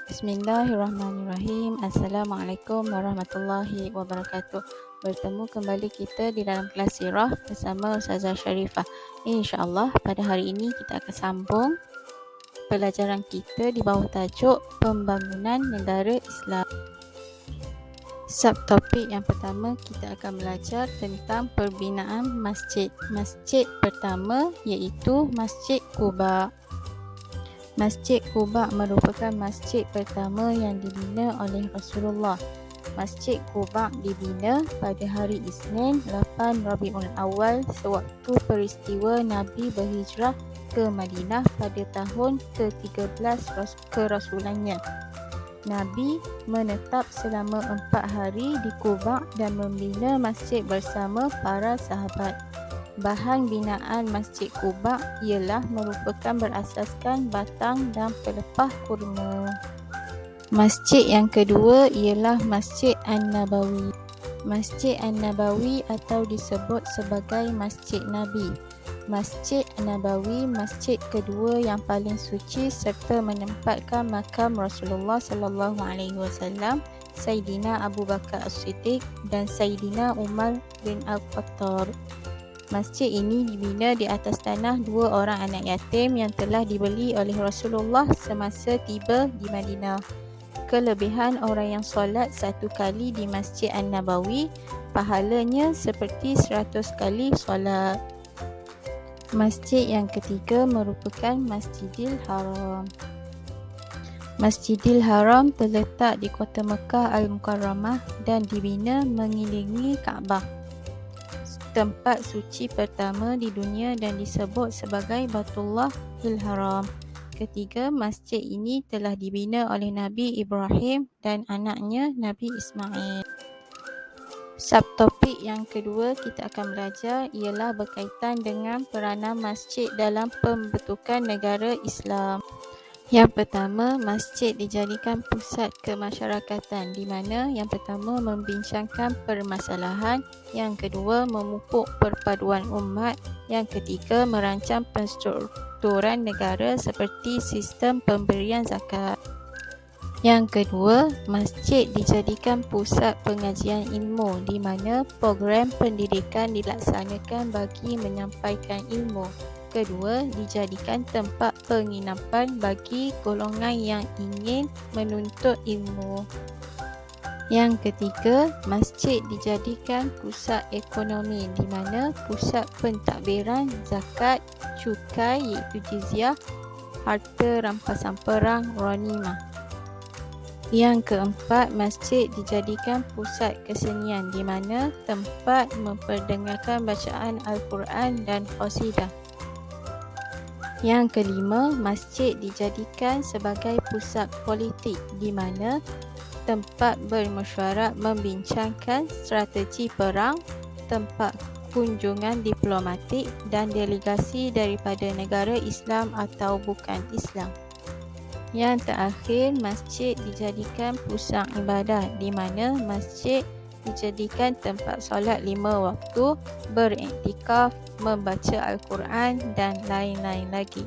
Bismillahirrahmanirrahim. Assalamualaikum warahmatullahi wabarakatuh. Bertemu kembali kita di dalam kelas sirah bersama Ustazah Sharifah. InsyaAllah pada hari ini kita akan sambung pelajaran kita di bawah tajuk Pembangunan Negara Islam. Subtopik yang pertama, kita akan belajar tentang perbinaan masjid. Masjid pertama iaitu Masjid Quba. Masjid Quba merupakan masjid pertama yang dibina oleh Rasulullah. Masjid Quba dibina pada hari Isnin 8 Rabiul Awal sewaktu peristiwa Nabi berhijrah ke Madinah pada tahun ke-13 kerasulannya. Nabi menetap selama 4 hari di Quba dan membina masjid bersama para sahabat. Bahan binaan Masjid Quba ialah merupakan berasaskan batang dan pelepah kurma. Masjid yang kedua ialah Masjid An-Nabawi. Masjid An-Nabawi atau disebut sebagai Masjid Nabi. Masjid An-Nabawi masjid kedua yang paling suci serta menempatkan makam Rasulullah sallallahu alaihi wasallam, Sayyidina Abu Bakar As-Siddiq dan Sayyidina Umar bin Al-Khattab. Masjid ini dibina di atas tanah 2 orang anak yatim yang telah dibeli oleh Rasulullah semasa tiba di Madinah. Kelebihan orang yang solat 1 kali di Masjid An-Nabawi, pahalanya seperti 100 kali solat. Masjid yang ketiga merupakan Masjidil Haram. Masjidil Haram terletak di kota Mekah Al-Mukarramah dan dibina mengelilingi Kaabah, tempat suci pertama di dunia dan disebut sebagai Baitullahil Haram. Ketiga, masjid ini telah dibina oleh Nabi Ibrahim dan anaknya Nabi Ismail. Subtopik yang kedua kita akan belajar ialah berkaitan dengan peranan masjid dalam pembentukan negara Islam. Yang pertama, masjid dijadikan pusat kemasyarakatan di mana yang pertama membincangkan permasalahan, yang kedua memupuk perpaduan umat, yang ketiga merancang penstrukturan negara seperti sistem pemberian zakat. Yang kedua, masjid dijadikan pusat pengajian ilmu di mana program pendidikan dilaksanakan bagi menyampaikan ilmu. Kedua, dijadikan tempat penginapan bagi golongan yang ingin menuntut ilmu. Yang ketiga, masjid dijadikan pusat ekonomi di mana pusat pentadbiran zakat, cukai iaitu jizyah, harta rampasan perang, ghanimah. Yang keempat, masjid dijadikan pusat kesenian di mana tempat memperdengarkan bacaan Al-Quran dan qasidah. Yang kelima, masjid dijadikan sebagai pusat politik di mana tempat bermesyuarat membincangkan strategi perang, tempat kunjungan diplomatik dan delegasi daripada negara Islam atau bukan Islam. Yang terakhir, masjid dijadikan pusat ibadah di mana masjid dijadikan tempat solat 5 waktu, beriktikaf, membaca Al-Quran dan lain-lain lagi.